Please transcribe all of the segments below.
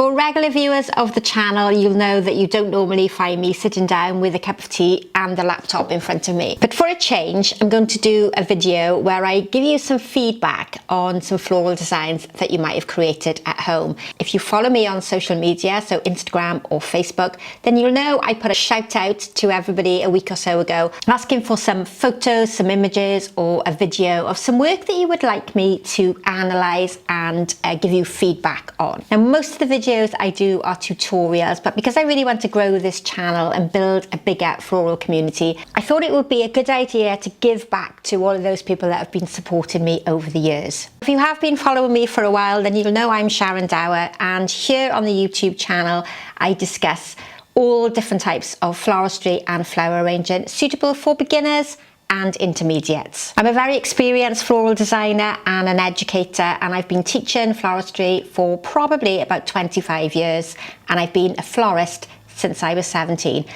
For regular viewers of the channel, you'll know that you don't normally find me sitting down with a cup of tea and the laptop in front of me. But for a change, I'm going to do a video where I give you some feedback on some floral designs that you might have created at home. If you follow me on social media, so Instagram or Facebook, then you'll know I put a shout out to everybody a week or so ago asking for some photos, some images or a video of some work that you would like me to analyse and give you feedback on. Now, most of the videos I do are tutorials, but because I really want to grow this channel and build a bigger floral community, I thought it would be a good idea to give back to all of those people that have been supporting me over the years. If you have been following me for a while, then you'll know I'm Sharondower, and here on the YouTube channel I discuss all different types of floristry and flower arranging suitable for beginners and intermediates. I'm a very experienced floral designer and an educator, and I've been teaching floristry for probably about 25 years, and I've been a florist since I was 17.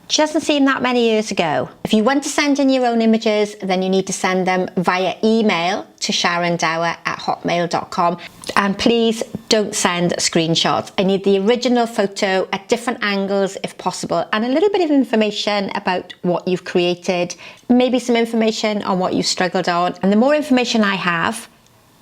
Which doesn't seem that many years ago. If you want to send in your own images, then you need to send them via email to sharondower@hotmail.com, and please don't send screenshots. I need the original photo at different angles if possible, and a little bit of information about what you've created, maybe some information on what you've struggled on, and the more information I have,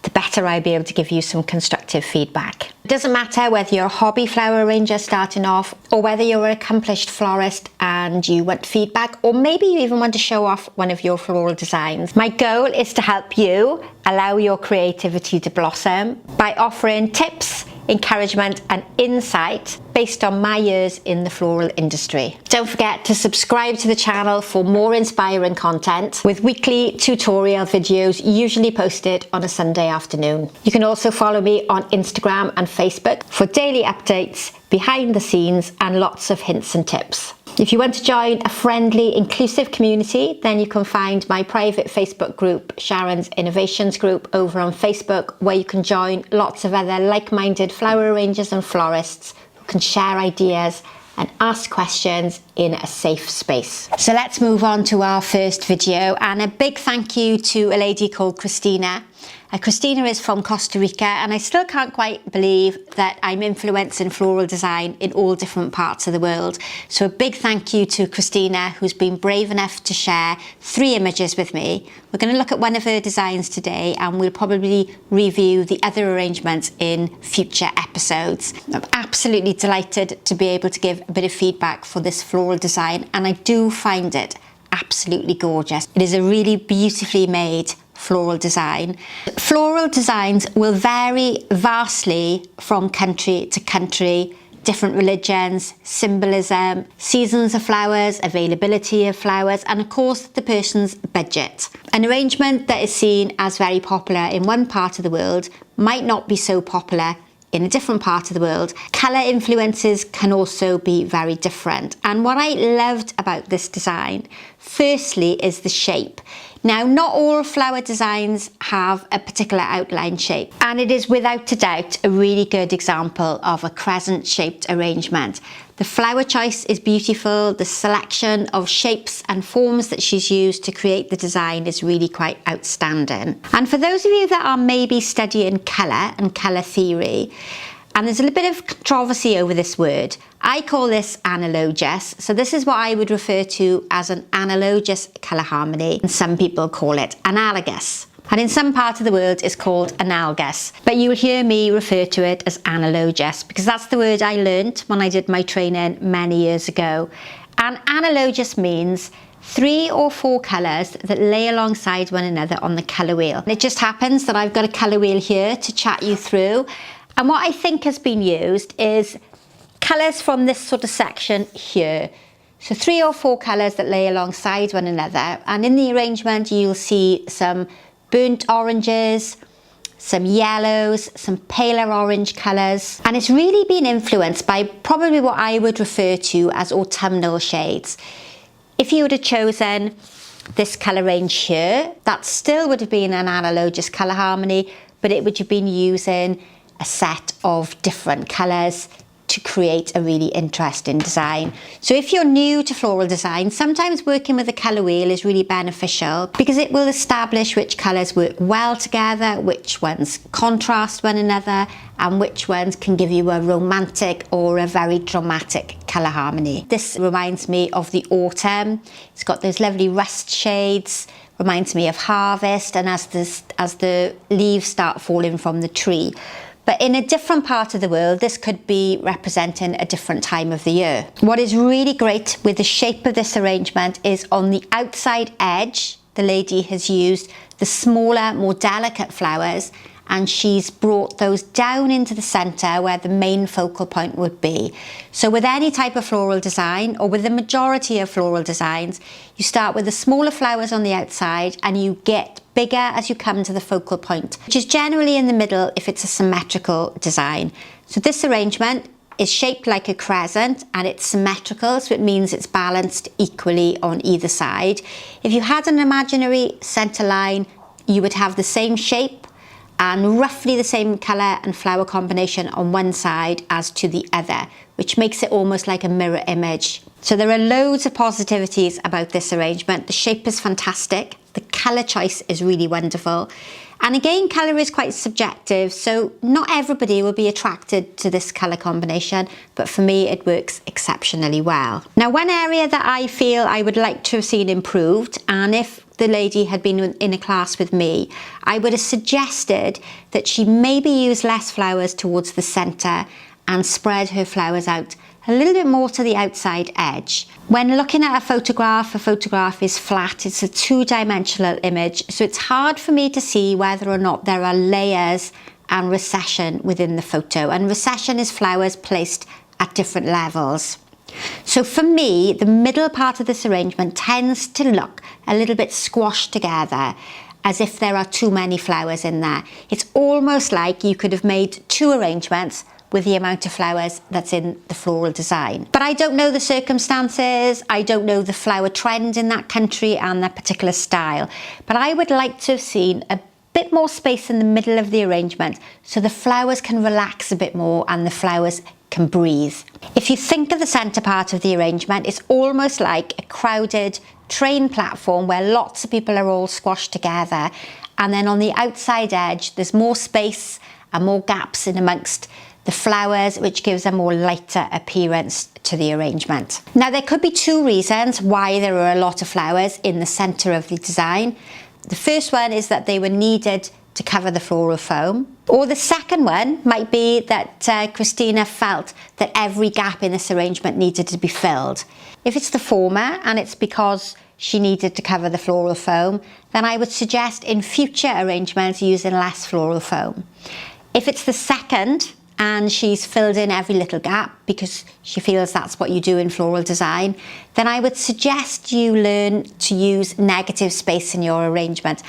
the better I'll be able to give you some constructive feedback. It doesn't matter whether you're a hobby flower arranger starting off, or whether you're an accomplished florist and you want feedback, or maybe you even want to show off one of your floral designs. My goal is to help you allow your creativity to blossom by offering tips, encouragement and insight based on my years in the floral industry. Don't forget to subscribe to the channel for more inspiring content with weekly tutorial videos usually posted on a Sunday afternoon. You can also follow me on Instagram and Facebook for daily updates, behind the scenes and lots of hints and tips. If you want to join a friendly, inclusive community, then you can find my private Facebook group, Sharon's Innovations Group, over on Facebook, where you can join lots of other like-minded flower arrangers and florists who can share ideas and ask questions in a safe space. So let's move on to our first video, and a big thank you to a lady called Christina. Christina is from Costa Rica, and I still can't quite believe that I'm influencing floral design in all different parts of the world. So a big thank you to Christina, who's been brave enough to share 3 images with me. We're going to look at one of her designs today, and we'll probably review the other arrangements in future episodes. I'm absolutely delighted to be able to give a bit of feedback for this floral design, and I do find it absolutely gorgeous. It is a really beautifully made floral design. Floral designs will vary vastly from country to country, different religions, symbolism, seasons of flowers, availability of flowers, and of course the person's budget. An arrangement that is seen as very popular in one part of the world might not be so popular in a different part of the world. Colour influences can also be very different. And what I loved about this design, firstly, is the shape. Now, not all flower designs have a particular outline shape, and it is without a doubt a really good example of a crescent-shaped arrangement. The flower choice is beautiful, the selection of shapes and forms that she's used to create the design is really quite outstanding. And for those of you that are maybe studying colour and colour theory, and there's a little bit of controversy over this word, I call this analogous. So this is what I would refer to as an analogous colour harmony, and some people call it analogous. And in some part of the world it's called analogous, but you will hear me refer to it as analogous because that's the word I learnt when I did my training many years ago. And analogous means 3 or 4 colours that lay alongside one another on the colour wheel. And it just happens that I've got a colour wheel here to chat you through. And what I think has been used is colours from this sort of section here. So 3 or 4 colours that lay alongside one another. And in the arrangement, you'll see some burnt oranges, some yellows, some paler orange colours. And it's really been influenced by probably what I would refer to as autumnal shades. If you would have chosen this colour range here, that still would have been an analogous colour harmony, but it would have been using a set of different colours to create a really interesting design. So if you're new to floral design, sometimes working with the colour wheel is really beneficial because it will establish which colours work well together, which ones contrast one another, and which ones can give you a romantic or a very dramatic colour harmony. This reminds me of the autumn. It's got those lovely rust shades, reminds me of harvest, and as the leaves start falling from the tree. But in a different part of the world, this could be representing a different time of the year. What is really great with the shape of this arrangement is on the outside edge, the lady has used the smaller, more delicate flowers, and she's brought those down into the centre where the main focal point would be. So with any type of floral design, or with the majority of floral designs, you start with the smaller flowers on the outside and you get bigger as you come to the focal point, which is generally in the middle if it's a symmetrical design. So this arrangement is shaped like a crescent and it's symmetrical, so it means it's balanced equally on either side. If you had an imaginary centre line, you would have the same shape and roughly the same colour and flower combination on one side as to the other, which makes it almost like a mirror image. So there are loads of positivities about this arrangement. The shape is fantastic, the colour choice is really wonderful, and again, colour is quite subjective, so not everybody will be attracted to this colour combination, but for me it works exceptionally well. Now, one area that I feel I would like to have seen improved, and if the lady had been in a class with me, I would have suggested that she maybe use less flowers towards the centre and spread her flowers out a little bit more to the outside edge. When looking at a photograph is flat, it's a two-dimensional image, so it's hard for me to see whether or not there are layers and recession within the photo, and recession is flowers placed at different levels. So for me, the middle part of this arrangement tends to look a little bit squashed together, as if there are too many flowers in there. It's almost like you could have made two arrangements with the amount of flowers that's in the floral design. But I don't know the circumstances, I don't know the flower trend in that country and that particular style, but I would like to have seen a bit more space in the middle of the arrangement so the flowers can relax a bit more and the flowers can breathe. If you think of the centre part of the arrangement, it's almost like a crowded train platform where lots of people are all squashed together, and then on the outside edge there's more space and more gaps in amongst the flowers, which gives a more lighter appearance to the arrangement. Now, there could be two reasons why there are a lot of flowers in the centre of the design. The first one is that they were needed to cover the floral foam, or the second one might be that Christina felt that every gap in this arrangement needed to be filled. If it's the former and it's because she needed to cover the floral foam, then I would suggest in future arrangements using less floral foam. If it's the second and she's filled in every little gap because she feels that's what you do in floral design, then I would suggest you learn to use negative space in your arrangement,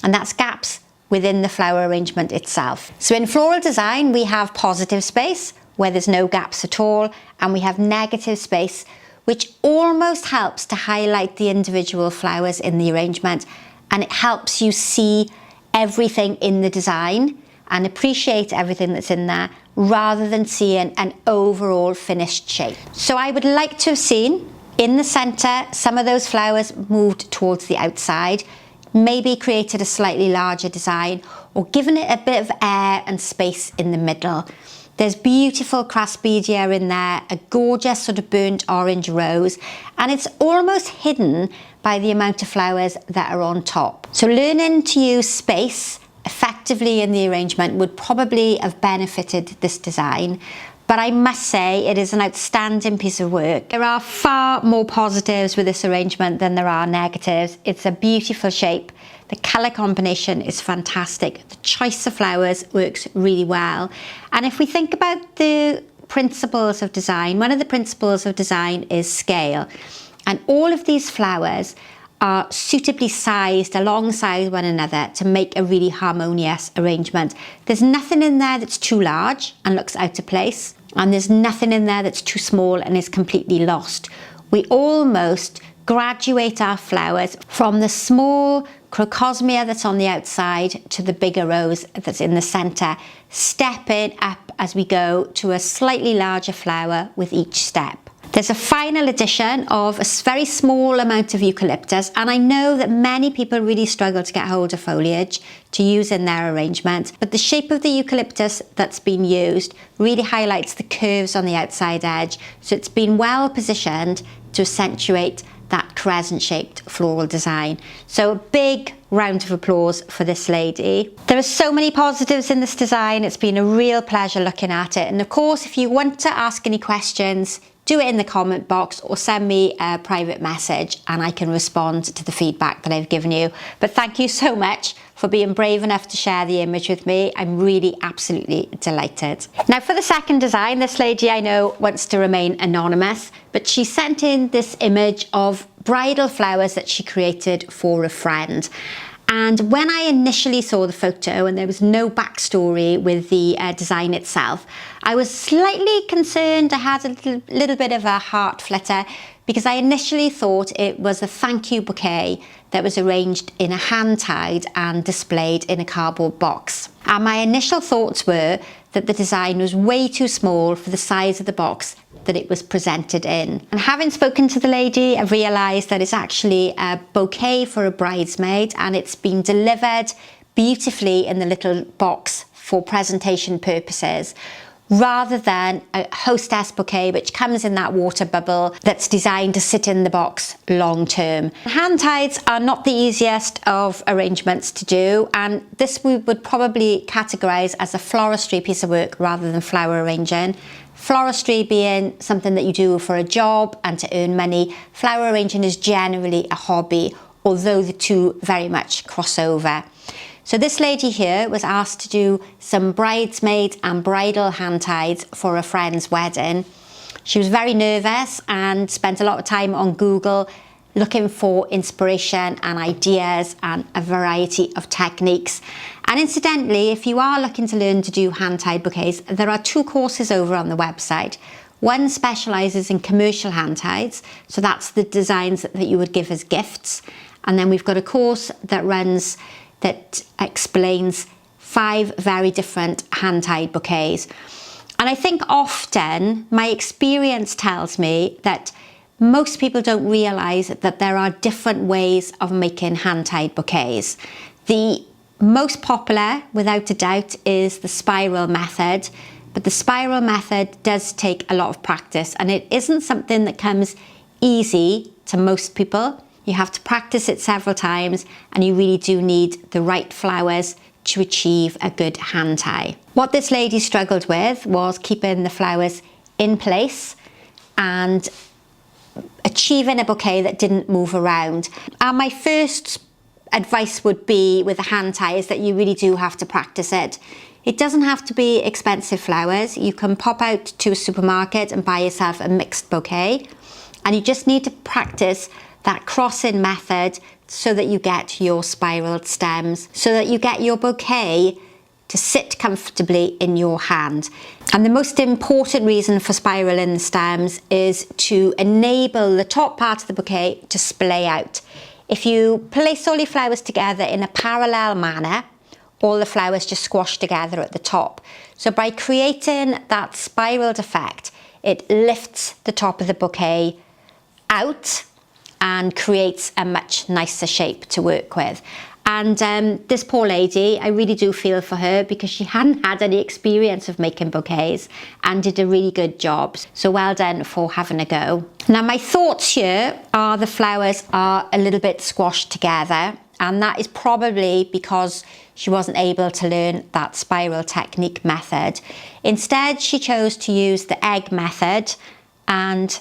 and that's gaps within the flower arrangement itself. So in floral design, we have positive space where there's no gaps at all, and we have negative space, which almost helps to highlight the individual flowers in the arrangement, and it helps you see everything in the design and appreciate everything that's in there rather than seeing an overall finished shape. So I would like to have seen in the centre some of those flowers moved towards the outside, maybe created a slightly larger design, or given it a bit of air and space in the middle. There's beautiful craspedia in there, a gorgeous sort of burnt orange rose, and it's almost hidden by the amount of flowers that are on top. So learning to use space effectively in the arrangement would probably have benefited this design, but I must say it is an outstanding piece of work. There are far more positives with this arrangement than there are negatives. It's a beautiful shape, the colour combination is fantastic, the choice of flowers works really well, and if we think about the principles of design, one of the principles of design is scale, and all of these flowers are suitably sized alongside one another to make a really harmonious arrangement. There's nothing in there that's too large and looks out of place, and there's nothing in there that's too small and is completely lost. We almost graduate our flowers from the small crocosmia that's on the outside to the bigger rose that's in the centre, stepping up as we go to a slightly larger flower with each step. There's a final addition of a very small amount of eucalyptus, and I know that many people really struggle to get hold of foliage to use in their arrangement, but the shape of the eucalyptus that's been used really highlights the curves on the outside edge, so it's been well positioned to accentuate that crescent-shaped floral design. So a big round of applause for this lady. There are so many positives in this design. It's been a real pleasure looking at it, and of course if you want to ask any questions, do it in the comment box or send me a private message and I can respond to the feedback that I've given you. But thank you so much for being brave enough to share the image with me. I'm really absolutely delighted. Now for the second design, this lady I know wants to remain anonymous, but she sent in this image of bridal flowers that she created for a friend. And when I initially saw the photo and there was no backstory with the design itself, I was slightly concerned. I had a little bit of a heart flutter because I initially thought it was a thank you bouquet that was arranged in a hand tied and displayed in a cardboard box. And my initial thoughts were that the design was way too small for the size of the box that it was presented in. And having spoken to the lady, I realised that it's actually a bouquet for a bridesmaid, and it's been delivered beautifully in the little box for presentation purposes, rather than a hostess bouquet which comes in that water bubble that's designed to sit in the box long term. Hand tieds are not the easiest of arrangements to do, and this we would probably categorise as a floristry piece of work rather than flower arranging. Floristry being something that you do for a job and to earn money, flower arranging is generally a hobby, although the two very much cross over. So this lady here was asked to do some bridesmaid and bridal hand ties for a friend's wedding. She was very nervous and spent a lot of time on Google looking for inspiration and ideas and a variety of techniques. And incidentally, if you are looking to learn to do hand-tied bouquets, there are 2 courses over on the website. One specialises in commercial hand-ties, so that's the designs that you would give as gifts. And then we've got a course that explains 5 very different hand-tied bouquets. And I think often my experience tells me that most people don't realise that there are different ways of making hand-tied bouquets. The most popular, without a doubt, is the spiral method, but the spiral method does take a lot of practice, and it isn't something that comes easy to most people. You have to practice it several times, and you really do need the right flowers to achieve a good hand tie. What this lady struggled with was keeping the flowers in place and achieving a bouquet that didn't move around. And my first advice would be with a hand tie is that you really do have to practice it. It doesn't have to be expensive flowers. You can pop out to a supermarket and buy yourself a mixed bouquet, and you just need to practice that crossing method so that you get your spiraled stems, so that you get your bouquet to sit comfortably in your hand. And the most important reason for spiraling the stems is to enable the top part of the bouquet to splay out. If you place all your flowers together in a parallel manner, all the flowers just squash together at the top. So by creating that spiraled effect, it lifts the top of the bouquet out and creates a much nicer shape to work with. And this poor lady, I really do feel for her because she hadn't had any experience of making bouquets and did a really good job. So well done for having a go. Now my thoughts here are the flowers are a little bit squashed together, and that is probably because she wasn't able to learn that spiral technique method. Instead, she chose to use the egg method, and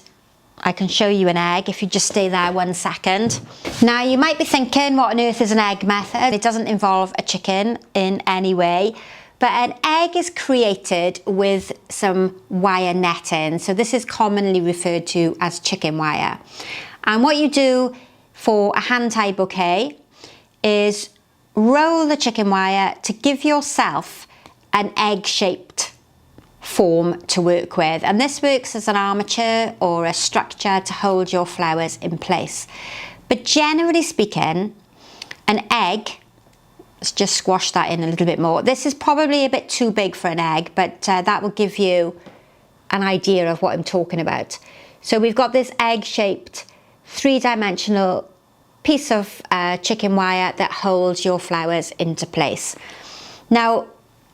I can show you an egg if you just stay there 1 second. Now you might be thinking, what on earth is an egg method? It doesn't involve a chicken in any way, but an egg is created with some wire netting. So this is commonly referred to as chicken wire. And what you do for a hand-tied bouquet is roll the chicken wire to give yourself an egg-shaped form to work with, and this works as an armature or a structure to hold your flowers in place. But generally speaking, An egg, let's just squash that in a little bit more. This is probably a bit too big for an egg, but that will give you an idea of what I'm talking about. So we've got this egg-shaped, three-dimensional piece of chicken wire that holds your flowers into place. Now,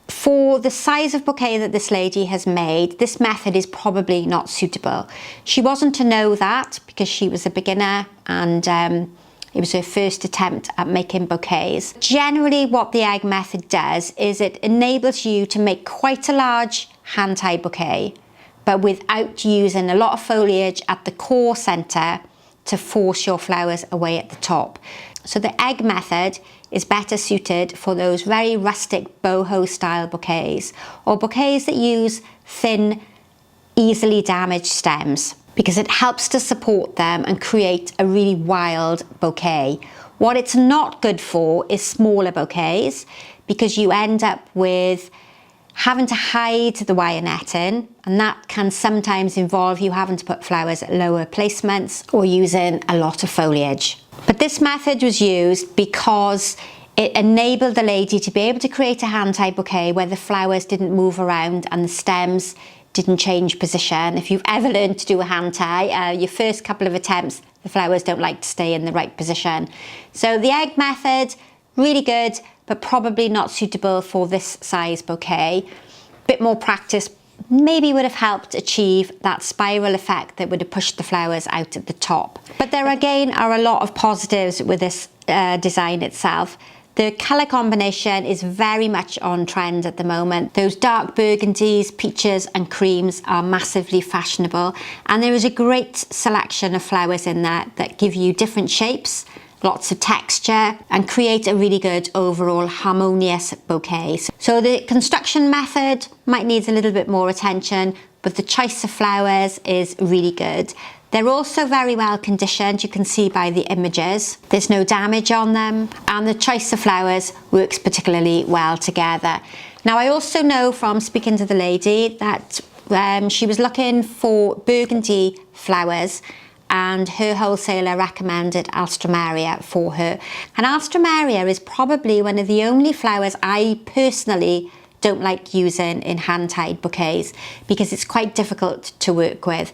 for the size of bouquet that this lady has made, this method is probably not suitable. She wasn't to know that because she was a beginner, and it was her first attempt at making bouquets. Generally, what the egg method does is it enables you to make quite a large hand-tied bouquet, but without using a lot of foliage at the core centre to force your flowers away at the top. So the egg method is better suited for those very rustic boho style bouquets, or bouquets that use thin, easily damaged stems, because it helps to support them and create a really wild bouquet. What it's not good for is smaller bouquets, because you end up with having to hide the wire netting, and that can sometimes involve you having to put flowers at lower placements or using a lot of foliage. But this method was used because it enabled the lady to be able to create a hand-tied bouquet where the flowers didn't move around and the stems didn't change position. If you've ever learned to do a hand tie, your first couple of attempts, the flowers don't like to stay in the right position. So the egg method, really good, but probably not suitable for this size bouquet. Bit more practice maybe would have helped achieve that spiral effect that would have pushed the flowers out at the top. But there again are a lot of positives with this design itself. The colour combination is very much on trend at the moment. Those dark burgundies, peaches and creams are massively fashionable, and there is a great selection of flowers in there that give you different shapes, lots of texture, and create a really good overall harmonious bouquet. So the construction method might need a little bit more attention, but the choice of flowers is really good. They're also very well conditioned, you can see by the images. There's no damage on them, and the choice of flowers works particularly well together. Now, I also know from speaking to the lady that she was looking for burgundy flowers, and her wholesaler recommended Alstroemeria for her. And Alstroemeria is probably one of the only flowers I personally don't like using in hand-tied bouquets, because it's quite difficult to work with.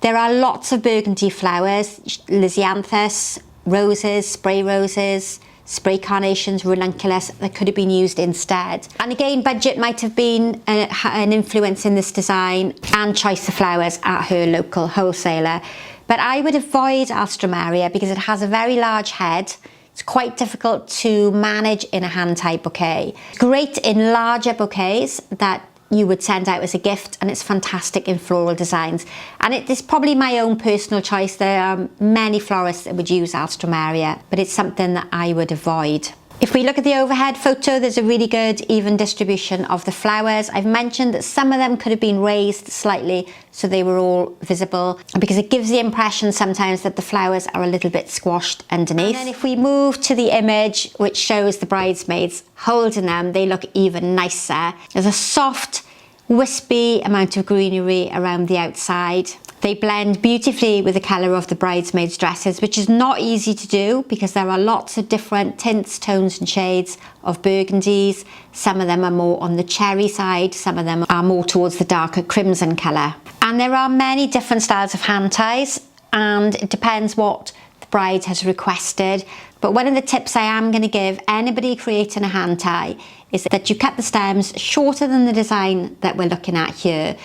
There are lots of burgundy flowers, lisianthus, roses, spray carnations, ranunculus, that could have been used instead. And again, budget might have been an influence in this design, and choice of flowers at her local wholesaler. But I would avoid Alstroemeria because it has a very large head. It's quite difficult to manage in a hand-tied bouquet. Great in larger bouquets that you would send out as a gift, and it's fantastic in floral designs. And it is probably my own personal choice. There are many florists that would use Alstroemeria, but it's something that I would avoid. If we look at the overhead photo, there's a really good even distribution of the flowers. I've mentioned that some of them could have been raised slightly so they were all visible, because it gives the impression sometimes that the flowers are a little bit squashed underneath. And then if we move to the image which shows the bridesmaids holding them, they look even nicer. There's a soft, wispy amount of greenery around the outside. They blend beautifully with the colour of the bridesmaids' dresses, which is not easy to do because there are lots of different tints, tones and shades of burgundies. Some of them are more on the cherry side, some of them are more towards the darker crimson colour. And there are many different styles of hand ties, and it depends what the bride has requested. But one of the tips I am going to give anybody creating a hand tie is that you cut the stems shorter than the design that we're looking at here.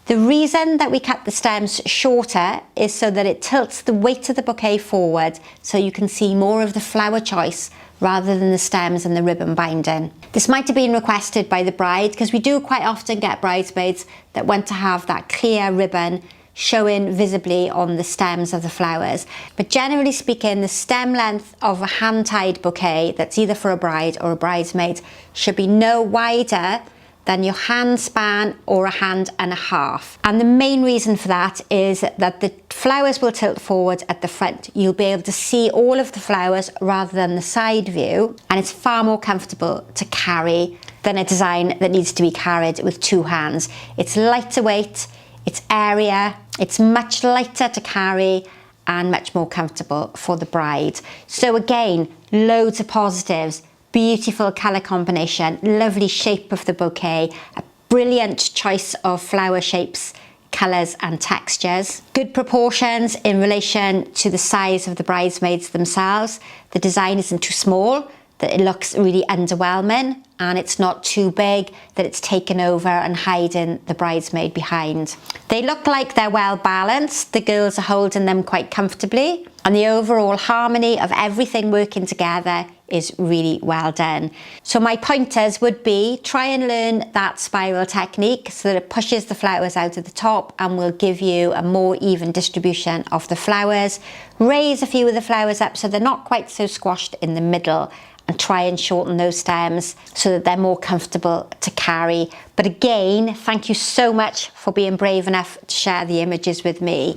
The reason that we cut the stems shorter is so that it tilts the weight of the bouquet forward, so you can see more of the flower choice rather than the stems and the ribbon binding. This might have been requested by the bride, because we do quite often get bridesmaids that want to have that clear ribbon showing visibly on the stems of the flowers. But generally speaking, the stem length of a hand-tied bouquet that's either for a bride or a bridesmaid should be no wider than your hand span or a hand and a half. And the main reason for that is that the flowers will tilt forward at the front. You'll be able to see all of the flowers rather than the side view, and it's far more comfortable to carry than a design that needs to be carried with two hands. It's lighter weight, it's airier, it's much lighter to carry, and much more comfortable for the bride. So again, loads of positives, beautiful colour combination, lovely shape of the bouquet, a brilliant choice of flower shapes, colours and textures, good proportions in relation to the size of the bridesmaids themselves. The design isn't too small that it looks really underwhelming, and it's not too big that it's taken over and hiding the bridesmaid behind. They look like they're well balanced, the girls are holding them quite comfortably, and the overall harmony of everything working together is really well done. So my pointers would be, try and learn that spiral technique so that it pushes the flowers out of the top and will give you a more even distribution of the flowers. Raise a few of the flowers up so they're not quite so squashed in the middle, and try and shorten those stems so that they're more comfortable to carry. But again, thank you so much for being brave enough to share the images with me.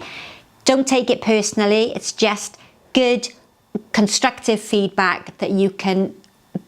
Don't take it personally, it's just good, constructive feedback that you can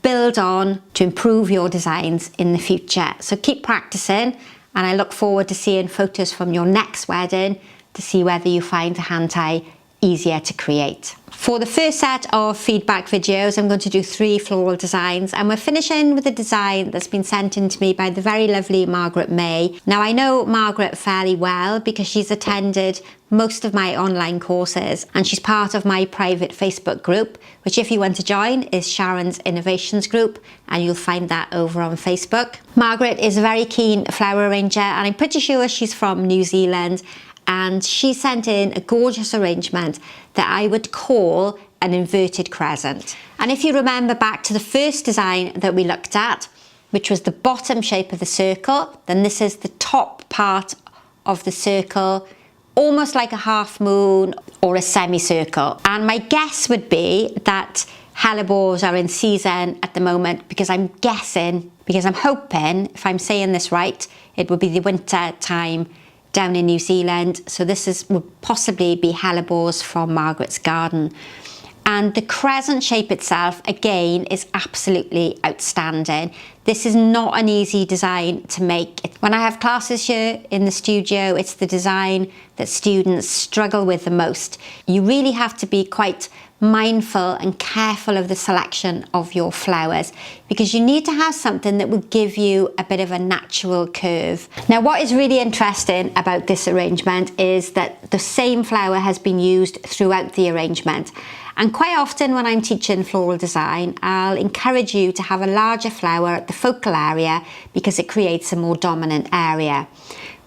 build on to improve your designs in the future. So keep practicing, and I look forward to seeing photos from your next wedding to see whether you find a hand tie easier to create. For the first set of feedback videos, I'm going to do 3 floral designs, and we're finishing with a design that's been sent in to me by the very lovely Margaret May. Now, I know Margaret fairly well because she's attended most of my online courses, and she's part of my private Facebook group, which, if you want to join, is Sharon's Innovations group, and you'll find that over on Facebook. Margaret is a very keen flower arranger, and I'm pretty sure she's from New Zealand, and she sent in a gorgeous arrangement that I would call an inverted crescent. And if you remember back to the first design that we looked at, which was the bottom shape of the circle, then this is the top part of the circle, almost like a half moon or a semicircle. And my guess would be that hellebores are in season at the moment, because I'm hoping, if I'm saying this right, it would be the winter time down in New Zealand. So this would possibly be hellebores from Margaret's garden. And the crescent shape itself, again, is absolutely outstanding. This is not an easy design to make. When I have classes here in the studio, it's the design that students struggle with the most. You really have to be quite mindful and careful of the selection of your flowers, because you need to have something that will give you a bit of a natural curve. Now, what is really interesting about this arrangement is that the same flower has been used throughout the arrangement. And quite often when I'm teaching floral design, I'll encourage you to have a larger flower at the focal area because it creates a more dominant area.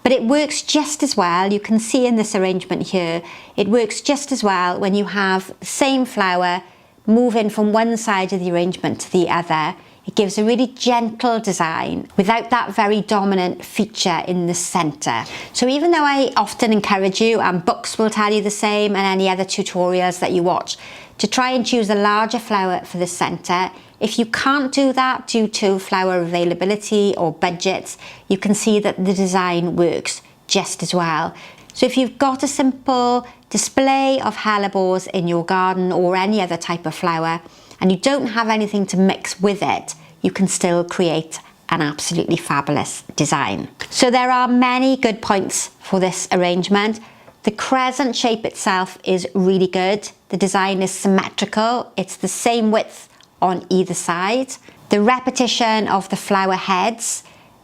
But it works just as well, you can see in this arrangement here, it works just as well when you have the same flower moving from one side of the arrangement to the other. It gives a really gentle design without that very dominant feature in the centre. So even though I often encourage you, and books will tell you the same, and any other tutorials that you watch, to try and choose a larger flower for the centre, if you can't do that due to flower availability or budgets, you can see that the design works just as well. So if you've got a simple display of hellebores in your garden or any other type of flower, and you don't have anything to mix with it, you can still create an absolutely fabulous design. So there are many good points for this arrangement. The crescent shape itself is really good. The design is symmetrical. It's the same width on either side. The repetition of the flower heads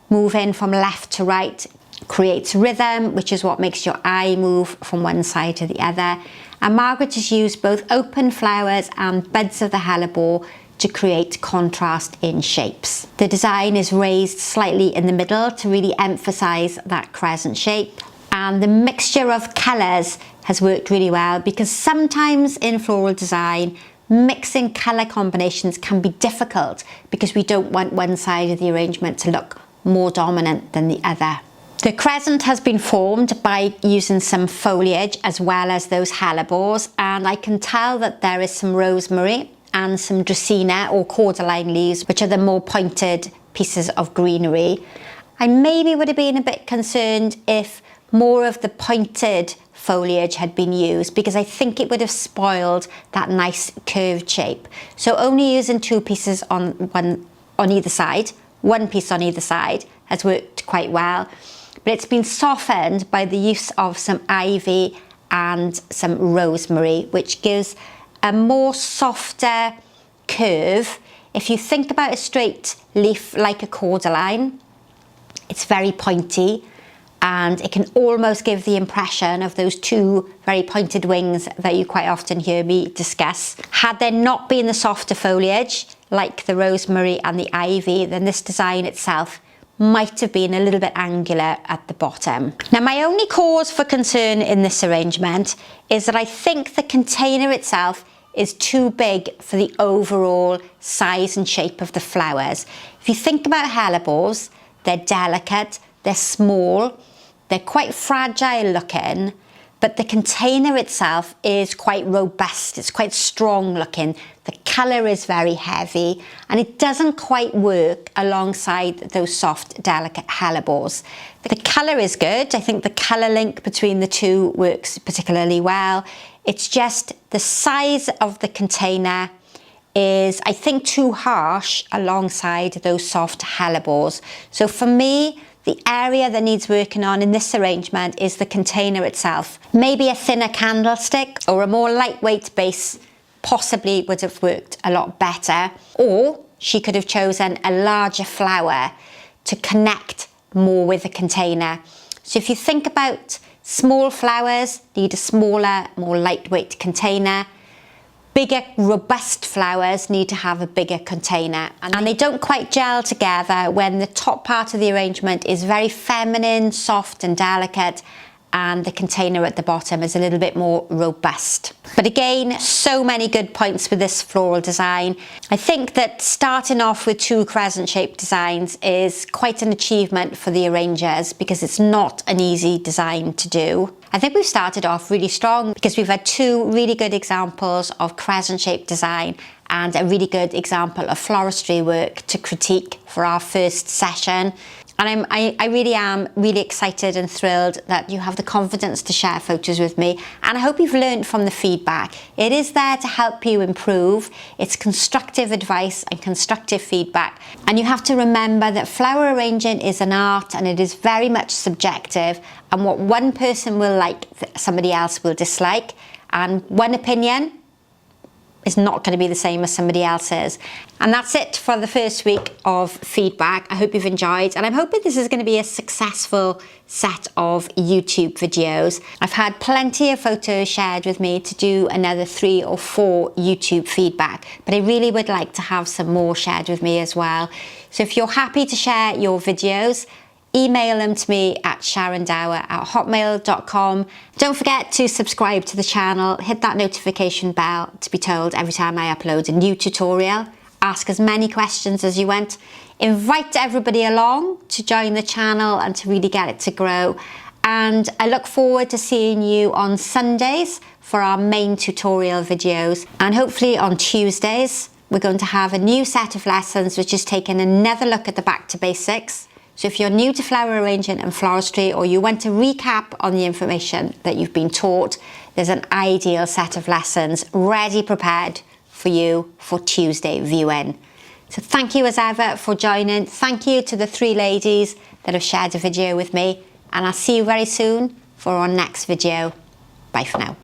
moving from left to right creates rhythm, which is what makes your eye move from one side to the other. And Margaret has used both open flowers and buds of the hellebore to create contrast in shapes. The design is raised slightly in the middle to really emphasize that crescent shape. And the mixture of colours has worked really well, because sometimes in floral design, mixing colour combinations can be difficult because we don't want one side of the arrangement to look more dominant than the other. The crescent has been formed by using some foliage as well as those hellebores, and I can tell that there is some rosemary and some dracaena or cordyline leaves, which are the more pointed pieces of greenery. I maybe would have been a bit concerned if more of the pointed foliage had been used, because I think it would have spoiled that nice curved shape. So only using 2 pieces on either side, 1 piece on either side, has worked quite well. But it's been softened by the use of some ivy and some rosemary, which gives a more softer curve. If you think about a straight leaf like a cordyline, it's very pointy, and it can almost give the impression of those two very pointed wings that you quite often hear me discuss. Had there not been the softer foliage, like the rosemary and the ivy, then this design itself might have been a little bit angular at the bottom. Now, my only cause for concern in this arrangement is that I think the container itself is too big for the overall size and shape of the flowers. If you think about hellebores, they're delicate, they're small, they're quite fragile looking, but the container itself is quite robust, it's quite strong looking. The colour is very heavy, and it doesn't quite work alongside those soft, delicate hellebores. The colour is good. I think the colour link between the two works particularly well. It's just the size of the container is, I think, too harsh alongside those soft hellebores. So for me, the area that needs working on in this arrangement is the container itself. Maybe a thinner candlestick or a more lightweight base possibly would have worked a lot better. Or she could have chosen a larger flower to connect more with the container. So if you think about small flowers, need a smaller, more lightweight container. Bigger, robust flowers need to have a bigger container, and they don't quite gel together when the top part of the arrangement is very feminine, soft and delicate, and the container at the bottom is a little bit more robust. But again, so many good points with this floral design. I think that starting off with two crescent-shaped designs is quite an achievement for the arrangers, because it's not an easy design to do. I think we've started off really strong because we've had two really good examples of crescent-shaped design and a really good example of floristry work to critique for our first session. And I really am really excited and thrilled that you have the confidence to share photos with me, and I hope you've learned from the feedback. It is there to help you improve. It's constructive advice and constructive feedback, and you have to remember that flower arranging is an art, and it is very much subjective, and what one person will like, somebody else will dislike, and one opinion is not going to be the same as somebody else's. And that's it for the first week of feedback. I hope you've enjoyed, and I'm hoping this is going to be a successful set of YouTube videos. I've had plenty of photos shared with me to do another 3 or 4 YouTube feedback, but I really would like to have some more shared with me as well. So if you're happy to share your videos, email them to me at sharondower@hotmail.com. Don't forget to subscribe to the channel, hit that notification bell to be told every time I upload a new tutorial. Ask as many questions as you want. Invite everybody along to join the channel and to really get it to grow. And I look forward to seeing you on Sundays for our main tutorial videos. And hopefully on Tuesdays, we're going to have a new set of lessons, which is taking another look at the back to basics. So if you're new to flower arranging and floristry, or you want to recap on the information that you've been taught, there's an ideal set of lessons ready prepared for you for Tuesday viewing. So thank you as ever for joining. Thank you to the 3 ladies that have shared a video with me, and I'll see you very soon for our next video. Bye for now.